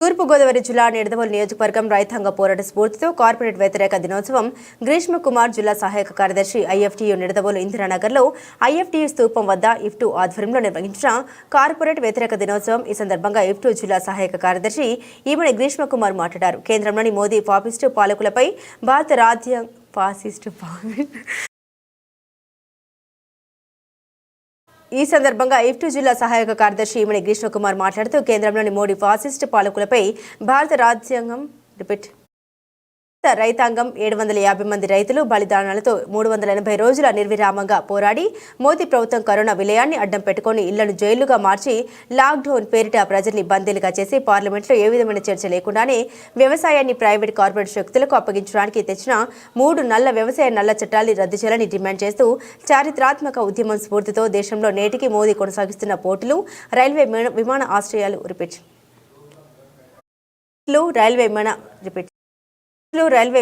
తూర్పు గోదావరి జిల్లా నిడదవోలు నియోజకవర్గం రైతాంగ పోరాట స్ఫూర్తితో కార్పొరేట్ వ్యతిరేక దినోత్సవం గ్రీష్మ కుమార్ జిల్లా సహాయక కార్యదర్శి ఐఎఫ్టీయూ నిడదవోలు ఇందిరానగర్లో ఐఎఫ్టీయూ స్తూపం వద్ద ఇఫ్టూ ఆధ్వర్యంలో నిర్వహించిన కార్పొరేట్ వ్యతిరేక దినోత్సవం. ఈ సందర్భంగా ఇఫ్టూ జిల్లా సహాయక కార్యదర్శి ఈమె గ్రీష్మ కుమార్ మాట్లాడారు. కేంద్రంలోని మోదీ ఫాసిస్టు పాలకులపై భారత రాజ్యాంగ ఈ సందర్భంగా ఇఫ్టూ జిల్లా సహాయక కార్యదర్శి ఈమె గ్రీష్మ కుమార్ మాట్లాడుతూ కేంద్రంలోని మోడీ ఫాసిస్ట్ పాలకులపై భారత రాజ్యాంగం రైతాంగం 750 మంది రైతులు బలిదానాలతో 380 రోజుల నిర్విరామంగా పోరాడి మోదీ ప్రభుత్వం కరోనా విలయాన్ని అడ్డం పెట్టుకుని ఇళ్లను జైలుగా మార్చి లాక్డౌన్ పేరిట ప్రజల్ని బందీలుగా చేసి పార్లమెంట్లో ఏ విధమైన చర్చ లేకుండానే వ్యవసాయాన్ని ప్రైవేట్ కార్పొరేట్ శక్తులకు అప్పగించడానికి తెచ్చిన 3 నల్ల వ్యవసాయ నల్ల చట్టాన్ని రద్దు చేయాలని డిమాండ్ చేస్తూ చారిత్రాత్మక ఉద్యమం స్ఫూర్తితో దేశంలో నేటికి మోదీ కొనసాగిస్తున్న పోర్టులు, రైల్వే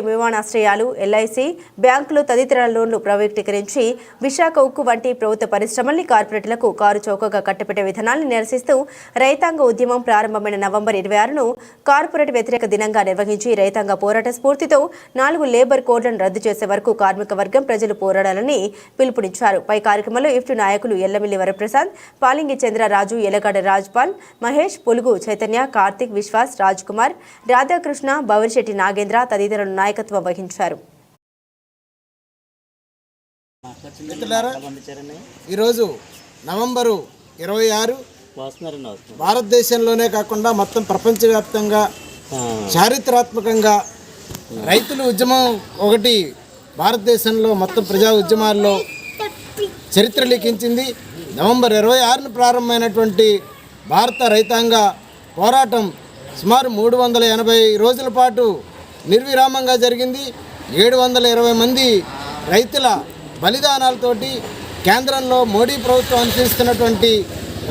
విమానాశ్రయాలు, ఎల్ఐసి బ్యాంకులు తదితర లోన్లు ప్రైవేటీకరించి విశాఖ ఉక్కు వంటి ప్రభుత్వ పరిశ్రమల్ని కార్పొరేట్లకు కారు చౌకగా కట్టబెట్టే విధానాన్ని నిరసిస్తూ రైతాంగ ఉద్యమం ప్రారంభమైన నవంబర్ 26ను కార్పొరేట్ వ్యతిరేక దినంగా నిర్వహించి రైతాంగ పోరాట స్ఫూర్తితో 4 లేబర్ కోడ్లను రద్దు చేసే వరకు కార్మిక వర్గం ప్రజలు పోరాడాలని పిలుపునిచ్చారు. పై కార్యక్రమంలో ఇఫ్టూ నాయకులు ఎల్లమిల్లి వరప్రసాద్, పాలింగి చంద్రరాజు, ఎలగడ రాజ్పాల్, మహేష్, పులుగు చైతన్య, కార్తిక్, విశ్వాస్, రాజ్ కుమార్, రాధాకృష్ణ, బవరిశెట్టి నాగేంద్ర తదితరులు నాయకత్వం వహించారు. ఈరోజు నవంబరు 26 భారతదేశంలోనే కాకుండా మొత్తం ప్రపంచవ్యాప్తంగా చారిత్రాత్మకంగా రైతుల ఉద్యమం ఒకటి భారతదేశంలో మొత్తం ప్రజా ఉద్యమాల్లో చరిత్ర లిఖించింది. నవంబర్ 26న ప్రారంభమైనటువంటి భారత రైతాంగ పోరాటం సుమారు 380 రోజుల పాటు నిర్విరామంగా జరిగింది. 720 మంది రైతుల బలిదానాలతోటి కేంద్రంలో మోడీ ప్రభుత్వం అనుసరిస్తున్నటువంటి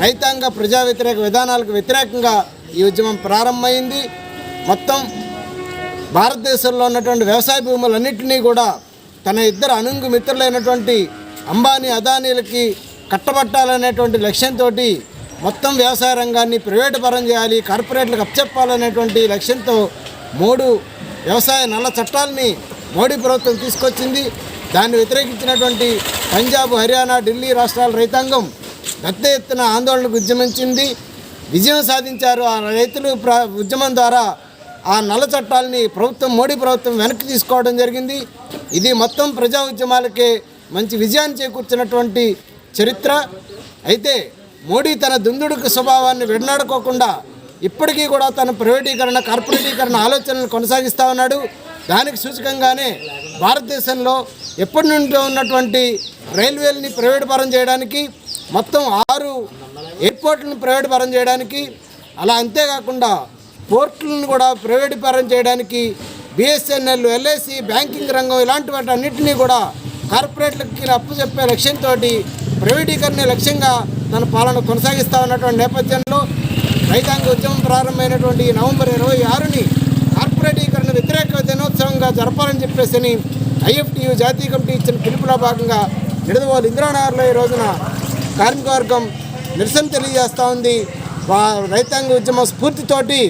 రైతాంగ ప్రజా వ్యతిరేక విధానాలకు వ్యతిరేకంగా ఈ ఉద్యమం ప్రారంభమైంది. మొత్తం భారతదేశంలో ఉన్నటువంటి వ్యవసాయ భూములన్నింటినీ కూడా తన ఇద్దరు అనుంగు మిత్రులైనటువంటి అంబానీ, అదానీలకి కట్టబట్టాలనేటువంటి లక్ష్యంతో మొత్తం వ్యవసాయ రంగాన్ని ప్రైవేటు పరం చేయాలి, కార్పొరేట్లకు అప్పచెప్పాలనేటువంటి లక్ష్యంతో 3 వ్యవసాయ నల్ల చట్టాలని మోడీ ప్రభుత్వం తీసుకొచ్చింది. దాన్ని వ్యతిరేకించినటువంటి పంజాబ్, హర్యానా, ఢిల్లీ రాష్ట్రాల రైతాంగం పెద్ద ఎత్తున ఆందోళనకు ఉద్యమించింది. విజయం సాధించారు. ఆ రైతులు ఉద్యమం ద్వారా ఆ నల్ల చట్టాలని మోడీ ప్రభుత్వం వెనక్కి తీసుకోవడం జరిగింది. ఇది మొత్తం ప్రజా ఉద్యమాలకే మంచి విజయాన్ని చేకూర్చినటువంటి చరిత్ర. అయితే మోడీ తన దుందుడుకు స్వభావాన్ని విడనాడుకోకుండా ఇప్పటికీ కూడా తన ప్రైవేటీకరణ, కార్పొరేటీకరణ ఆలోచనలు కొనసాగిస్తూ ఉన్నాడు. దానికి సూచకంగానే భారతదేశంలో ఎప్పటి నుండి ఉన్నటువంటి రైల్వేలని ప్రైవేట్ పరం చేయడానికి, మొత్తం 6 ఎయిర్పోర్ట్లను ప్రైవేట్ పరం చేయడానికి, అలా అంతేకాకుండా పోర్టులను కూడా ప్రైవేట్ పరం చేయడానికి, బిఎస్ఎన్ఎల్, ఎల్ఐసి, బ్యాంకింగ్ రంగం ఇలాంటి వాటి అన్నింటినీ కూడా కార్పొరేట్లకి అప్పచెప్పే లక్ష్యంతో ప్రైవేటీకరణ లక్ష్యంగా తన పాలన కొనసాగిస్తూ ఉన్నటువంటి నేపథ్యంలో రైతాంగ ఉద్యమం ప్రారంభమైనటువంటి నవంబర్ 26ని కార్పొరేటీకరణ వ్యతిరేక దినోత్సవంగా జరపాలని చెప్పేసి ఐఎఫ్టీయూ జాతీయ కమిటీ ఇచ్చిన పిలుపులో భాగంగా నిడదవోలు ఇందిరానగర్లో ఈ రోజున కార్మిక వర్గం నిరసన తెలియజేస్తూ ఉంది. రైతాంగ ఉద్యమ స్ఫూర్తితోటి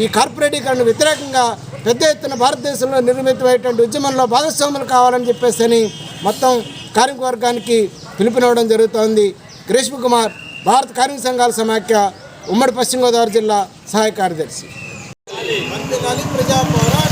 ఈ కార్పొరేటీకరణ వ్యతిరేకంగా పెద్ద ఎత్తున భారతదేశంలో నిర్మితమైనటువంటి ఉద్యమంలో భాగస్వాములు కావాలని చెప్పేసి మొత్తం కార్మిక వర్గానికి పిలుపునివ్వడం జరుగుతోంది. గ్రీష్మ కుమార్, భారత కార్మిక సంఘాల సమాఖ్య, ఉమ్మడి పశ్చిమ గోదావరి జిల్లా సహాయ కార్యదర్శి. ప్రజా పోరాటం.